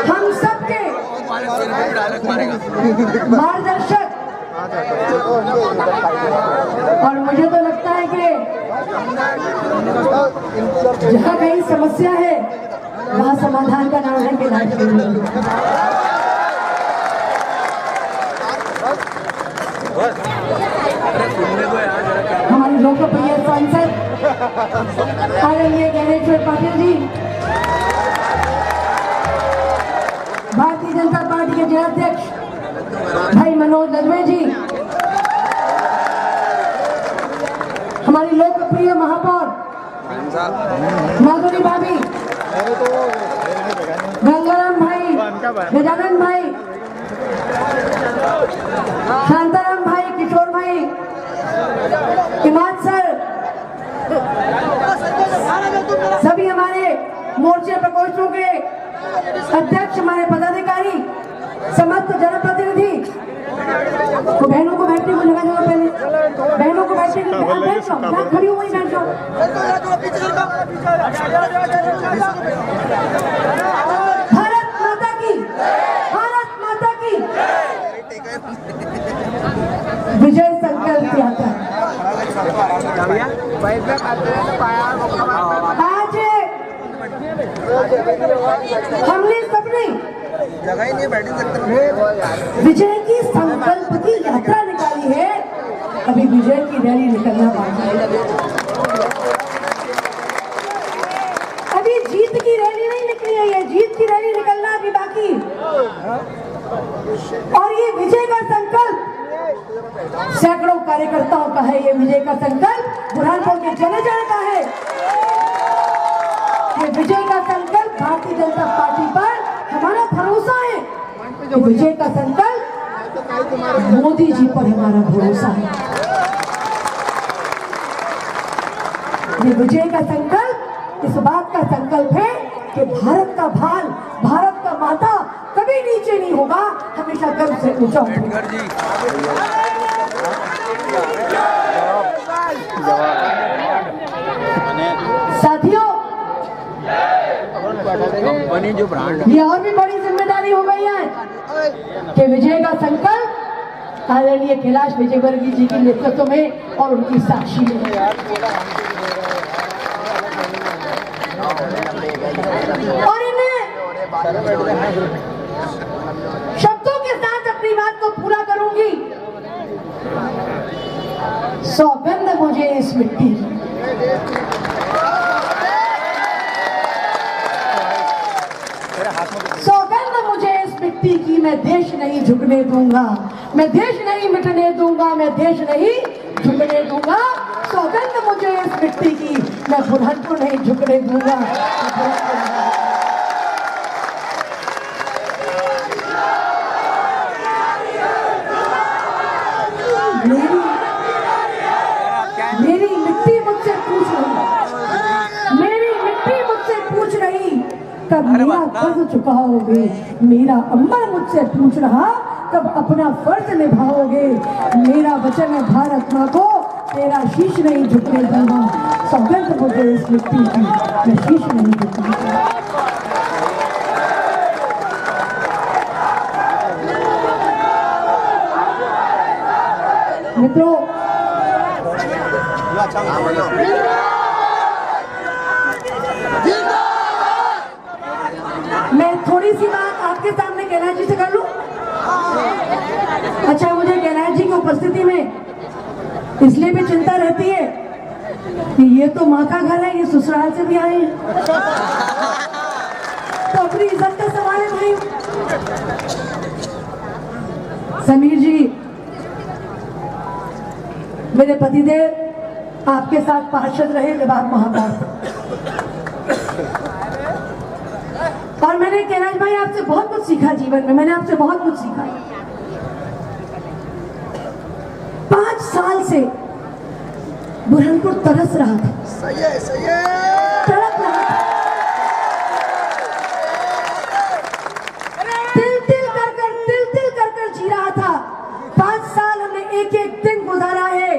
हम सबके मार्गदर्शक, और मुझे तो लगता है कि जहाँ कहीं समस्या है वहाँ समाधान का नाम है कैलाश विजयवर्गीय। हमारे लोकप्रिय सांसद आदरणीय ज्ञानेश्वर पाटिल जी, भारतीय जनता पार्टी के जिलाध्यक्ष भाई मनोज ददवे जी, हमारी लोकप्रिय महापौर माधुरी भाभी, गंगाराम भाई, गजानन भाई, शांताराम भाई, किशोर भाई, इमाद सर, सभी हमारे मोर्चे प्रकोष्ठों के अध्यक्ष, हमारे पदाधिकारी, समस्त जनप्रतिनिधि, तो बहनों को बैठने को जगह जगह, पहले बहनों को बैठने की बैठ जाओ, खड़ी हो वही बैठ जाओ। भारत माता की, भारत माता की विजय संकल्प यात्रा। आज हमने सबने जगह ही नहीं बैठ सकते, विजय की संकल्प की यात्रा निकाली है। अभी विजय की रैली निकलना बाकी है, अभी जीत की रैली नहीं निकली है, ये जीत की रैली निकलना अभी बाकी। और ये विजय का संकल्प सैकड़ों कार्यकर्ताओं का है, ये विजय का संकल्प बुरहानपुर के जन का है। ये विजय का संकल्प भारतीय जनता पार्टी पर हमारा भरोसा है, ये विजय का संकल्प मोदी जी पर हमारा भरोसा है। ये विजय का संकल्प इस बात का संकल्प है कि भारत का भाल, भारत का माता कभी नीचे नहीं होगा, हमेशा गर्व से ऊंचा होगा। साथियों, कंपनी जो ब्रांड, ये और भी बड़ी जिम्मेदारी हो गई है कि विजय का संकल्प आदरणीय कैलाश विजयवर्गीय जी के नेतृत्व में और उनकी साक्षी में, और इन्हें शब्दों के साथ अपनी बात को पूरा करूंगी। सौगंध मुझे इस मिट्टी की, सौगंध मुझे इस मिट्टी की, मैं देश नहीं झुकने दूंगा, मैं देश नहीं मिटने दूंगा, मैं देश नहीं झुकने दूंगा। सौगंध मुझे इस मिट्टी की, मैं बुरहानपुर नहीं झुकने दूंगा। मेरी मिट्टी मुझसे पूछ रही, मेरी मिट्टी मुझसे पूछ रही कब मेरा फर्ज चुकाओगे, मेरा अम्बर मुझसे पूछ रहा कब अपना फर्ज निभाओगे। मेरा वचन है भारत माँ को, तेरा शीश नहीं झुकने दूंगा। सौगंध मुझे इस मिट्टी की, मैं शीश नहीं झुकूंगा। मित्रों, मैं थोड़ी सी बात आपके सामने कैलाश जी से कर लूं। अच्छा, मुझे कैलाश जी की उपस्थिति में इसलिए भी चिंता रहती है कि ये तो माँ का घर है, ये ससुराल से भी आए हैं, तो अपनी इज्जत का सवाल है भाई। समीर जी, मेरे पतिदेव आपके साथ पार्षद रहे जब आप महापौर, और मैंने कैलाश भाई आपसे बहुत कुछ सीखा जीवन में, मैंने आपसे बहुत कुछ सीखा। 5 साल से बुरहानपुर तरस रहा था, सही है, सही है, तड़प रहा था, तिल कर जी रहा था। 5 साल हमने एक एक दिन गुजारा है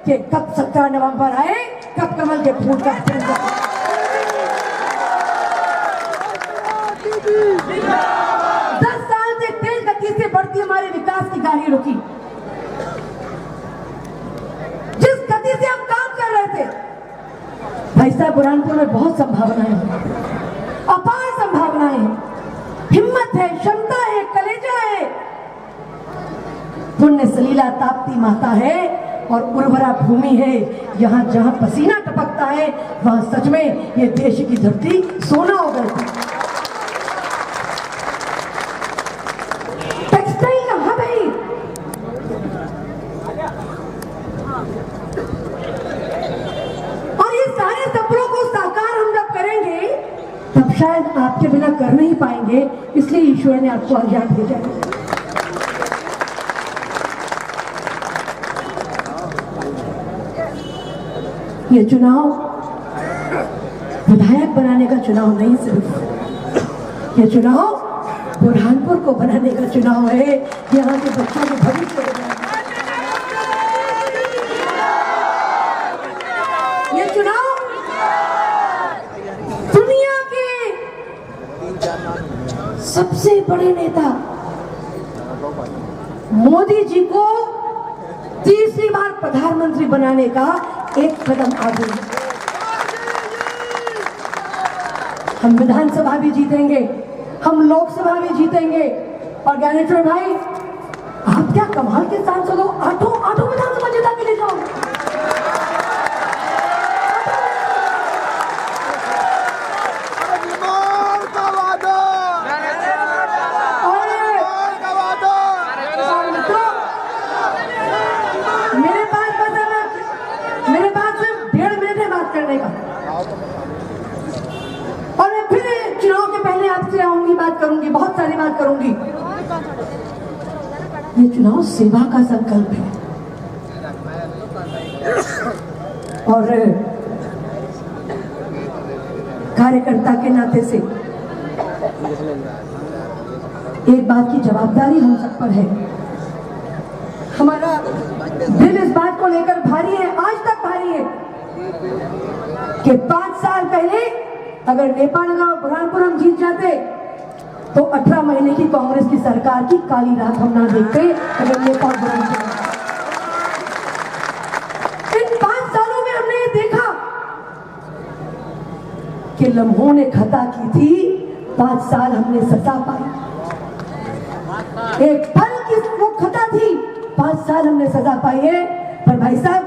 कि कब 17 नवंबर आए, कब कमल के फूट कर फिर 10 साल से तेज गति से बढ़ती हमारे विकास की गाड़ी रुकी। जिस गति से हम काम कर रहे थे, भाई साहब बुरहानपुर में बहुत संभावनाएं हैं, अपार संभावनाएं हैं, हिम्मत है, क्षमता है, कलेजा है, पुण्य सलीला ताप्ती माता है और उर्वरा भूमि है। यहाँ जहाँ पसीना टपकता है वहाँ सच में ये देश की धरती सोना हो गई। टेक्सटाइल का हब है। और ये सारे सपनों को साकार हम जब करेंगे तब शायद आपके बिना कर नहीं पाएंगे, इसलिए ईश्वर ने आपको आजाद भेजा है। ये चुनाव विधायक बनाने का चुनाव नहीं, सिर्फ ये चुनाव बुरहानपुर को बनाने का चुनाव है, यहाँ के बच्चों के भविष्य को बनाने का। ये चुनाव दुनिया के सबसे बड़े नेता मोदी जी को तीसरी बार प्रधानमंत्री बनाने का एक कदम आगे है। हम विधानसभा भी जीतेंगे, हम लोकसभा भी जीतेंगे। और ज्ञानेश्वर भाई, आप क्या कमाल के सांसद हो, आठों विधानसभा जिता के ले जाओ। और मैं फिर चुनाव के पहले आपसे आऊंगी, बात करूंगी, बहुत सारी बात करूंगी। ये चुनाव सेवा का संकल्प है और कार्यकर्ता के नाते से एक बात की जवाबदारी हम सब पर है। हमारा दिल इस बात को लेकर भारी है, आज तक भारी है कि 5 साल पहले अगर नेपाल और बुरहानपुर हम जीत जाते तो 18 महीने की कांग्रेस की सरकार की काली रात हम ना देखते। अगर नेपाल बुरहानपुर इन 5 सालों में हमने ये देखा कि लम्हों ने खता की थी, 5 साल हमने सजा पाई। एक पल की वो खता थी, 5 साल हमने सजा पाई है। पर भाई साहब,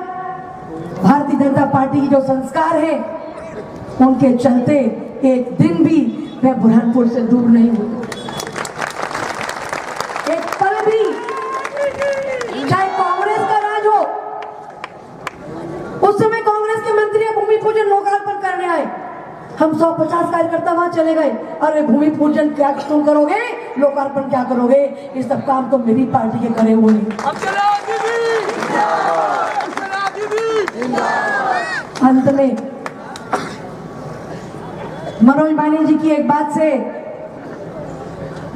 भारतीय जनता पार्टी की जो संस्कार है उनके चलते एक दिन भी मैं बुरहानपुर से दूर नहीं हूं। एक पल भी, चाहे कांग्रेस का राज हो, उस समय कांग्रेस के मंत्री भूमि पूजन लोकार्पण करने आए, हम 150 कार्यकर्ता वहां चले गए। अरे भूमि पूजन क्या तुम करोगे, लोकार्पण क्या करोगे, ये सब काम तो मेरी पार्टी के करे हुए हैं। अंत में मनोज वाणी जी की एक बात से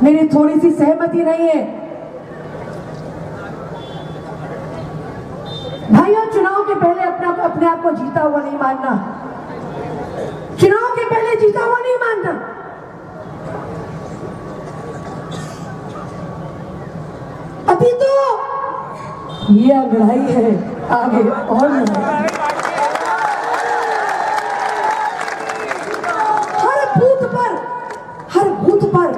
मेरी थोड़ी सी सहमति नहीं है। भाइयों, चुनाव के पहले अपने आप को जीता हुआ नहीं मानना, चुनाव के पहले जीता हुआ नहीं मानना। अभी तो ये लड़ाई है, आगे और लड़ाई। हर बूथ पर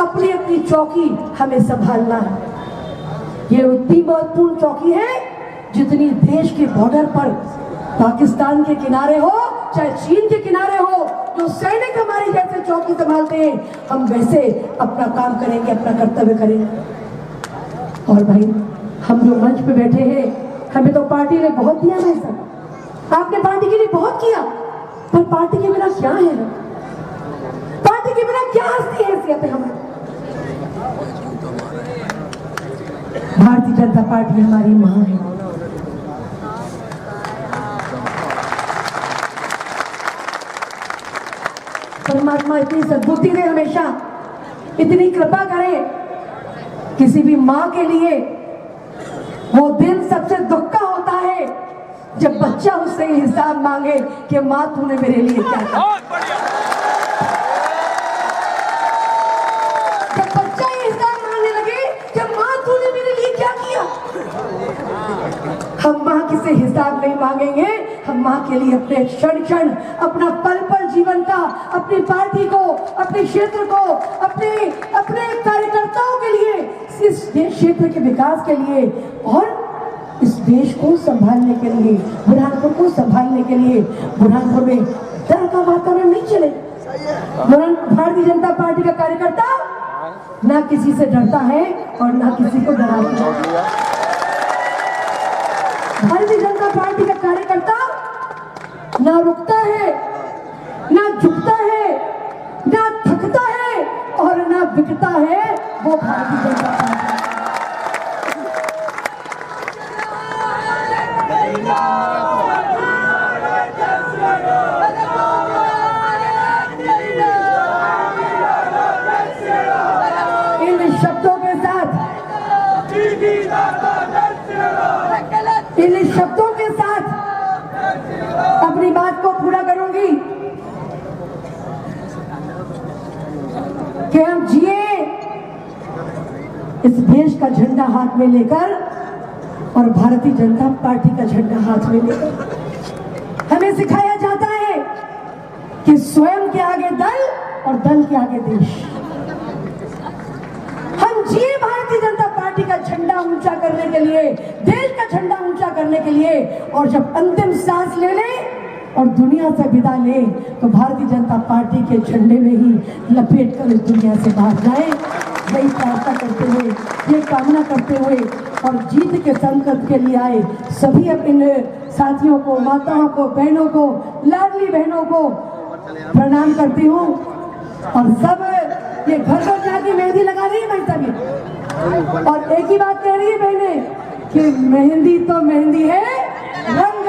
अपनी अपनी चौकी हमें संभालना है। ये उतनी महत्वपूर्ण चौकी है जितनी देश के बॉर्डर पर पाकिस्तान के किनारे हो चाहे चीन के किनारे हो, जो सैनिक हमारी जैसे चौकी संभालते हैं, हम वैसे अपना काम करेंगे, अपना कर्तव्य करेंगे। और भाई, हम जो मंच पे बैठे हैं, हमें तो पार्टी ने बहुत दिया है सर, आपने पार्टी के लिए बहुत किया, पर पार्टी के बिना क्या है, पार्टी के बिना क्या हस्ती हैसियत है हमारी। भारतीय जनता पार्टी हमारी मां है। परमात्मा इतनी सद्बुद्धि दे, हमेशा इतनी कृपा करे। किसी भी मां के लिए वो दिन सबसे दुख का होता है जब बच्चा उससे हिसाब मांगे कि माँ तूने मेरे लिए क्या किया। जब बच्चा ये हिसाब मांगने लगे कि माँ तूने मेरे लिए क्या किया। हम माँ किसे हिसाब नहीं मांगेंगे, हम माँ के लिए अपने क्षण क्षण, अपना पल पल जीवन का, अपनी पार्टी को, अपने क्षेत्र को, अपने कार्यकर्ताओं के लिए, इस क्षेत्र के विकास के लिए और इस देश को संभालने के लिए, बुरहानपुर को संभालने के लिए। बुरहानपुर में डर का वातावरण नहीं चले। भारतीय जनता पार्टी का कार्यकर्ता ना किसी से डरता है और ना किसी को डराता है। भारतीय जनता पार्टी का कार्यकर्ता ना रुकता है, ना झुकता है, ना थकता है और ना बिकता है। वो भारतीय जनता पार्टी इन शब्दों के साथ, इन शब्दों के साथ अपनी बात को पूरा करूंगी कि हम जिए इस देश का झंडा हाथ में लेकर और भारतीय जनता पार्टी का झंडा हाथ में लेकर। हमें सिखाया जाता है कि स्वयं के आगे दल और दल के आगे देश। हम जिए भारतीय जनता पार्टी का झंडा ऊंचा करने के लिए, देश का झंडा ऊंचा करने के लिए, और जब अंतिम सांस ले ले और दुनिया से विदा ले तो भारतीय जनता पार्टी के झंडे में ही लपेट कर इस दुनिया से बाहर जाए। यही प्रार्थना करते हुए, ये कामना करते हुए और जीत के संकल्प के लिए आए सभी अपने साथियों को, माताओं को, बहनों को, लाडली बहनों को प्रणाम करती हूँ। और सब ये घर घर जाके मेहंदी लगा रही है भाई साहब, और एक ही बात कह रही है बहने कि मेहंदी तो मेहंदी है, रंग